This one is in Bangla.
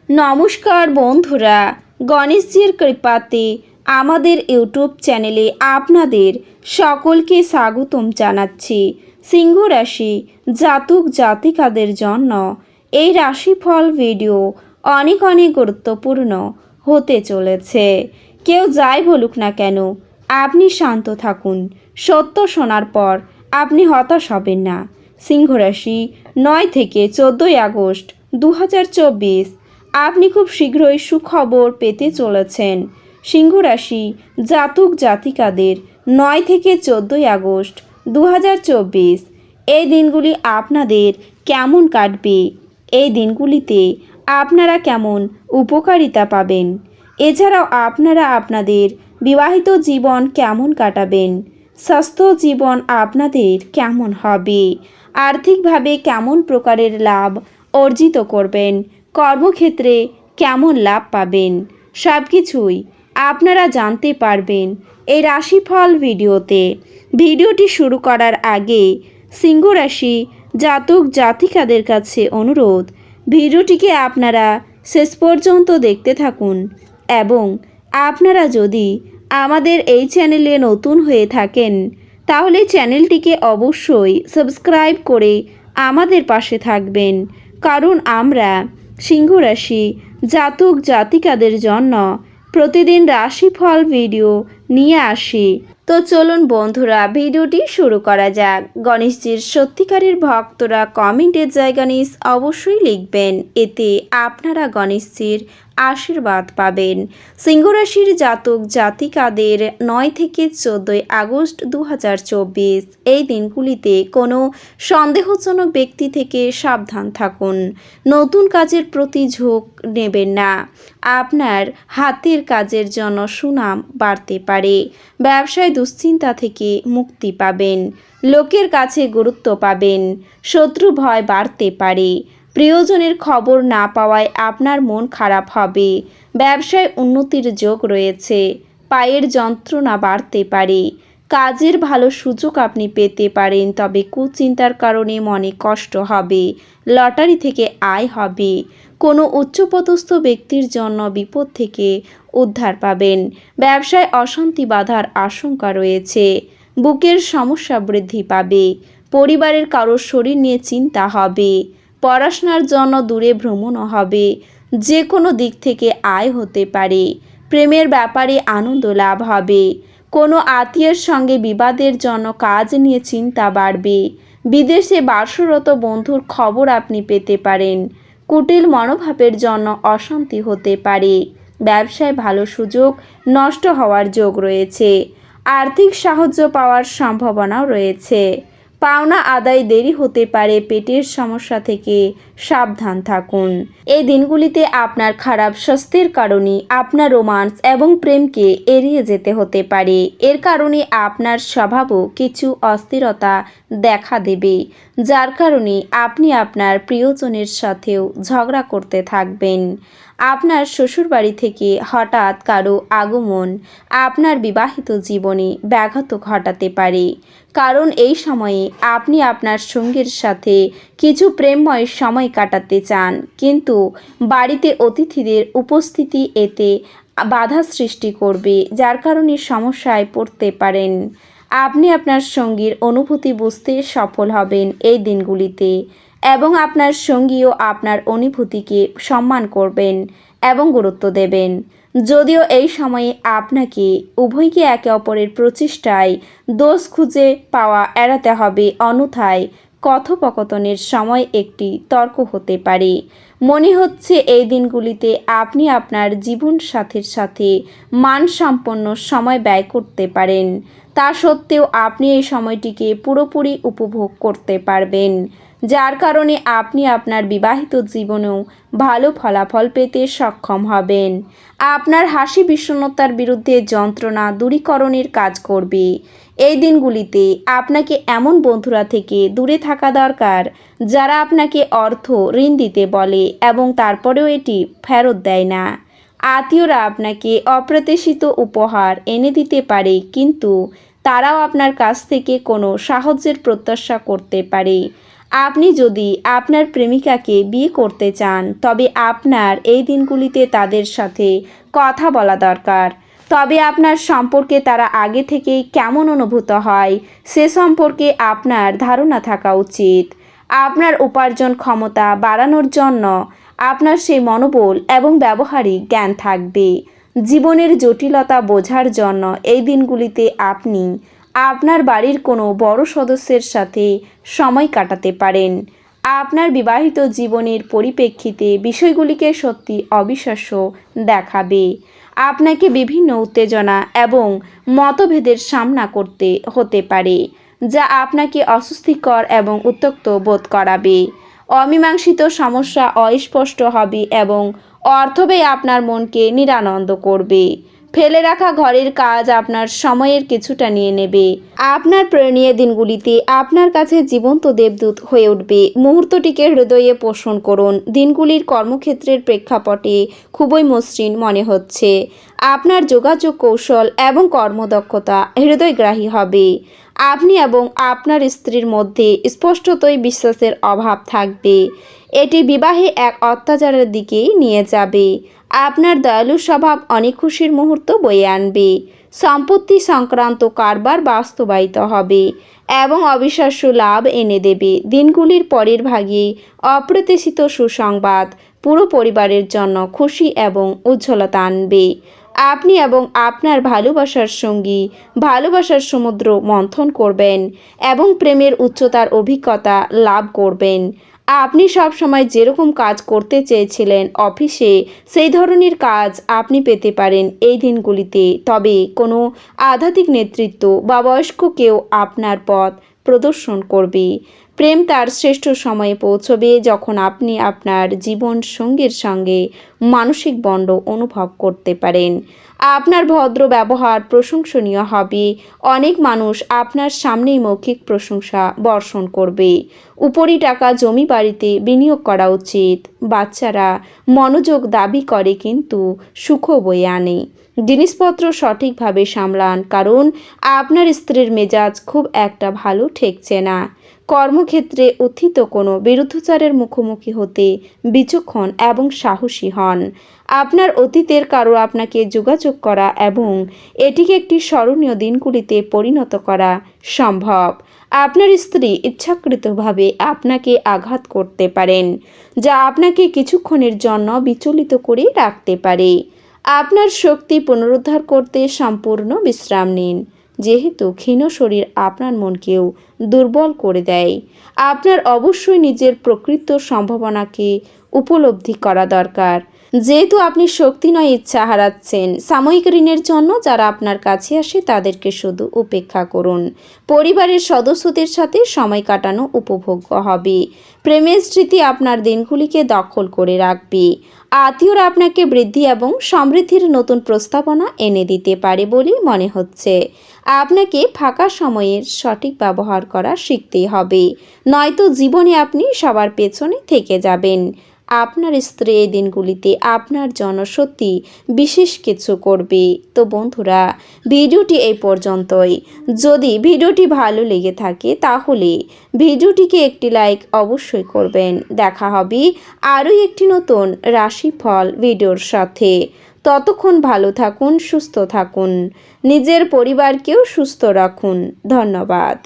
নমস্কার বন্ধুরা, গণেশজির কৃপাতে আমাদের ইউটিউব চ্যানেলে আপনাদের সকলকে স্বাগতম জানাচ্ছি। সিংহ রাশি জাতক জাতিকাদের জন্য এই রাশিফল ভিডিও অনেক গুরুত্বপূর্ণ হতে চলেছে। কেউ যাই বলুক না কেন, আপনি শান্ত থাকুন। সত্য শোনার পর আপনি হতাশ হবেন না। সিংহ রাশি 9 থেকে 14 আগস্ট 2024 আপনি খুব শীঘ্রই সুখবর পেতে চলেছেন। সিংহ রাশি জাতক জাতিকাদের 9 থেকে 14 আগস্ট 2024 এই দিনগুলি আপনাদের কেমন কাটবে, এই দিনগুলিতে আপনারা কেমন উপকারিতা পাবেন, এছাড়াও আপনারা আপনাদের বিবাহিত জীবন কেমন কাটাবেন, স্বাস্থ্য জীবন আপনাদের কেমন হবে, আর্থিকভাবে কেমন প্রকারের লাভ অর্জিত করবেন, কর্মক্ষেত্রে কেমন লাভ পাবেন, সব কিছুই আপনারা জানতে পারবেন এই রাশিফল ভিডিওতে। ভিডিওটি শুরু করার আগে সিংহ রাশি জাতক জাতিকাদের কাছে অনুরোধ, ভিডিওটিকে আপনারা শেষ পর্যন্ত দেখতে থাকুন এবং আপনারা যদি আমাদের এই চ্যানেলে নতুন হয়ে থাকেন তাহলে চ্যানেলটিকে অবশ্যই সাবস্ক্রাইব করে আমাদের পাশে থাকবেন, কারণ আমরা সিংহ রাশি জাতক জাতিকাদের জন্য প্রতিদিন রাশিফল ভিডিও নিয়ে আসি। তো চলুন বন্ধুরা, ভিডিওটি শুরু করা যাক। গণেশজির সত্যিকারের ভক্তরা কমেন্টের জায়গা নিজ অবশ্যই লিখবেন, এতে আপনারা গণেশজির আশীর্বাদ পাবেন। সিংহ রাশির জাতক জাতিকাদের 9 থেকে 14 আগস্ট 2024 এই দিনগুলিতে কোনো সন্দেহজনক ব্যক্তি থেকে সাবধান থাকুন। নতুন কাজের প্রতি ঝোঁক নেবেন না। আপনার হাতের কাজের জন্য সুনাম বাড়তে পারে। ব্যবসায় দুশ্চিন্তা থেকে মুক্তি পাবেন। লোকের কাছে গুরুত্ব পাবেন। শত্রু ভয় বাড়তে পারে। প্রিয়জনের খবর না পাওয়ায় আপনার মন খারাপ হবে। ব্যবসায় উন্নতির যোগ রয়েছে। পায়ের যন্ত্রণা বাড়তে পারে। কাজের ভালো সুযোগ আপনি পেতে পারেন, তবে কুচিন্তার কারণে মনে কষ্ট হবে। লটারি থেকে আয় হবে। কোনো উচ্চপদস্থ ব্যক্তির জন্য বিপদ থেকে উদ্ধার পাবেন। ব্যবসায় অশান্তি বাধার আশঙ্কা রয়েছে। বুকের সমস্যা বৃদ্ধি পাবে। পরিবারের কারোর শরীর নিয়ে চিন্তা হবে। পড়াশোনার জন্য দূরে ভ্রমণও হবে। যে কোনো দিক থেকে আয় হতে পারে। প্রেমের ব্যাপারে আনন্দ লাভ হবে। কোনো আত্মীয়ের সঙ্গে বিবাদের জন্য কাজ নিয়ে চিন্তা বাড়বে। বিদেশে বাসরত বন্ধুর খবর আপনি পেতে পারেন। কুটিল মনোভাবের জন্য অশান্তি হতে পারে। ব্যবসায় ভালো সুযোগ নষ্ট হওয়ার যোগ রয়েছে। আর্থিক সাহায্য পাওয়ার সম্ভাবনাও রয়েছে। পাওনা আদায় দেরি হতে পারে। পেটের সমস্যা থেকে সাবধান থাকুন। এই দিনগুলিতে আপনার খারাপ স্বাস্থ্যের কারণে আপনার রোমান্স এবং প্রেমকে এড়িয়ে যেতে হতে পারে। এর কারণে আপনার স্বভাবও কিছু অস্থিরতা দেখা দেবে, যার কারণে আপনি আপনার প্রিয়জনের সাথেও ঝগড়া করতে থাকবেন। আপনার শ্বশুরবাড়ি থেকে হঠাৎ কারো আগমন আপনার বিবাহিত জীবনে ব্যাঘাত ঘটাতে পারে, কারণ এই সময়ে আপনি আপনার সঙ্গীর সাথে কিছু প্রেমময় সময় কাটাতে চান, কিন্তু বাড়িতে অতিথিদের উপস্থিতি এতে বাধা সৃষ্টি করবে, যার কারণে সমস্যায় পড়তে পারেন। আপনি আপনার সঙ্গীর অনুভূতি বুঝতে সফল হবেন এই দিনগুলিতে, এবং আপনার সঙ্গীও আপনার অনুভূতিকে সম্মান করবেন এবং গুরুত্ব দেবেন। যদিও এই সময়ে আপনাকে উভয়কে একে অপরের প্রচেষ্টায় দোষ খুঁজে পাওয়া এড়াতে হবে, অন্যথায় কথোপকথনের সময় একটি তর্ক হতে পারে। মনে হচ্ছে এই দিনগুলিতে আপনি আপনার জীবনসাথীর সাথে মানসম্পন্ন সময় ব্যয় করতে পারেন। তা সত্ত্বেও আপনি এই সময়টিকে পুরোপুরি উপভোগ করতে পারবেন, যার কারণে আপনি আপনার বিবাহিত জীবনেও ভালো ফলাফল পেতে সক্ষম হবেন। আপনার হাসি বিষণ্ণতার বিরুদ্ধে যন্ত্রণা দূরীকরণের কাজ করবে। এই দিনগুলিতে আপনাকে এমন বন্ধুরা থেকে দূরে থাকা দরকার যারা আপনাকে অর্থ ঋণ দিতে বলে এবং তারপরেও এটি ফেরত দেয় না। আত্মীয়রা আপনাকে অপ্রত্যাশিত উপহার এনে দিতে পারে, কিন্তু তারাও আপনার কাছ থেকে কোনো সাহায্যের প্রত্যাশা করতে পারে। আপনি যদি আপনার প্রেমিকাকে বিয়ে করতে চান তবে আপনার এই দিনগুলিতে তাদের সাথে কথা বলা দরকার। তবে আপনার সম্পর্কে তারা আগে থেকেই কেমন অনুভূত হয় সে সম্পর্কে আপনার ধারণা থাকা উচিত। আপনার উপার্জন ক্ষমতা বাড়ানোর জন্য আপনার সেই মনোবল এবং ব্যবহারিক জ্ঞান থাকবে। জীবনের জটিলতা বোঝার জন্য এই দিনগুলিতে আপনি আপনার বাড়ির কোনো বড় সদস্যের সাথে সময় কাটাতে পারেন। আপনার বিবাহিত জীবনের পরিপ্রেক্ষিতে বিষয়গুলিকে সত্যি অবিশ্বাস্য দেখাবে। আপনাকে বিভিন্ন উত্তেজনা এবং মতভেদের সামনা করতে হতে পারে, যা আপনাকে অস্বস্তিকর এবং উত্ত্যক্ত বোধ করাবে। অমীমাংসিত সমস্যা অস্পষ্ট হবে এবং অর্থব্যয় আপনার মনকে নিরানন্দ করবে। ফেলে রাখা ঘরের কাজ আপনার সময়ের কিছুটা নিয়ে নেবে। আপনার প্রয়োজনীয় দিনগুলিতে আপনার কাছে জীবন্ত দেবদূত হয়ে উঠবে। মুহূর্তটিকে হৃদয়ে পোষণ করুন। দিনগুলির কর্মক্ষেত্রের প্রেক্ষাপটে খুবই মসৃণ মনে হচ্ছে। আপনার যোগাযোগ কৌশল এবং কর্মদক্ষতা হৃদয়গ্রাহী হবে। আপনি এবং আপনার স্ত্রীর মধ্যে স্পষ্টতই বিশ্বাসের অভাব থাকবে। এটি বিবাহে এক অত্যাচারের দিকেই নিয়ে যাবে। আপনার দয়ালু স্বভাব অনেক খুশির মুহূর্ত বয়ে আনবে। সম্পত্তি সংক্রান্ত কারবার বাস্তবায়িত হবে এবং অবিশ্বাস্য লাভ এনে দেবে। দিনগুলির পরের ভাগে অপ্রত্যাশিত সুসংবাদ পুরো পরিবারের জন্য খুশি এবং উজ্জ্বলতা আনবে। আপনি এবং আপনার ভালোবাসার সঙ্গী ভালোবাসার সমুদ্র মন্থন করবেন এবং প্রেমের উচ্চতার অভিজ্ঞতা লাভ করবেন। আপনি সবসময় যেরকম কাজ করতে চেয়েছিলেন অফিসে, সেই ধরনের কাজ আপনি পেতে পারেন এই দিনগুলিতে। তবে কোনো আধ্যাত্মিক নেতৃত্ব বা বয়স্ক কেউ আপনার পথ প্রদর্শন করবে। প্রেম তার শ্রেষ্ঠ সময়ে পৌঁছবে যখন আপনি আপনার জীবন সঙ্গীর সঙ্গে মানসিক বন্ড অনুভব করতে পারেন। আপনার ভদ্র ব্যবহার প্রশংসনীয় হবে। অনেক মানুষ আপনার সামনেই মৌখিক প্রশংসা বর্ষণ করবে। উপরি টাকা জমি বাড়িতে বিনিয়োগ করা উচিত। বাচ্চারা মনোযোগ দাবি করে কিন্তু সুখ বয়ে আনে। জিনিসপত্র সঠিকভাবে সামলান, কারণ আপনার স্ত্রীর মেজাজ খুব একটা ভালো ঠেকছে না। কর্মক্ষেত্রে উত্থিত কোনো বিরুদ্ধাচারের মুখোমুখি হতে বিচক্ষণ এবং সাহসী হন। আপনার অতীতের কারো আপনাকে যোগাযোগ করা এবং এটিকে একটি স্মরণীয় দিনগুলিতে পরিণত করা সম্ভব। আপনার স্ত্রী ইচ্ছাকৃতভাবে আপনাকে আঘাত করতে পারেন, যা আপনাকে কিছুক্ষণের জন্য বিচলিত করে রাখতে পারে। আপনার শক্তি পুনরুদ্ধার করতে সম্পূর্ণ বিশ্রাম নিন, যেহেতু ক্ষীণ শরীর আপনার মনকেও দুর্বল করে দেয়। আপনার অবশ্যই নিজের প্রকৃত সম্ভাবনাকে উপলব্ধি করা দরকার। যেহেতু আপনি শক্তি নয় ইচ্ছা হারাচ্ছেন, সাময়িক ঋণের জন্য যারা আপনার কাছে আসে তাদেরকে শুধু উপেক্ষা করুন। পরিবারের সদস্যদের সাথে সময় কাটানো উপভোগ্য হবে। প্রেমের স্মৃতি আপনার দিনগুলিকে দখল করে রাখবে। আত্মীয়রা আপনাকে বৃদ্ধি এবং সমৃদ্ধির নতুন প্রস্তাবনা এনে দিতে পারে বলে মনে হচ্ছে। আপনাকে ফাঁকা সময়ের সঠিক ব্যবহার করা শিখতেই হবে, নয়তো জীবনে আপনি সবার পেছনে থেকে যাবেন। আপনার স্ত্রী এই দিনগুলিতে আপনার জন্য সত্যি বিশেষ কিছু করবে। তো বন্ধুরা, ভিডিওটি এই পর্যন্তই। যদি ভিডিওটি ভালো লেগে থাকে তাহলে ভিডিওটিকে একটি লাইক অবশ্যই করবেন। দেখা হবে আরও একটি নতুন রাশিফল ভিডিওর সাথে। ততক্ষণ ভালো থাকুন, সুস্থ থাকুন, নিজের পরিবারকেও সুস্থ রাখুন। ধন্যবাদ।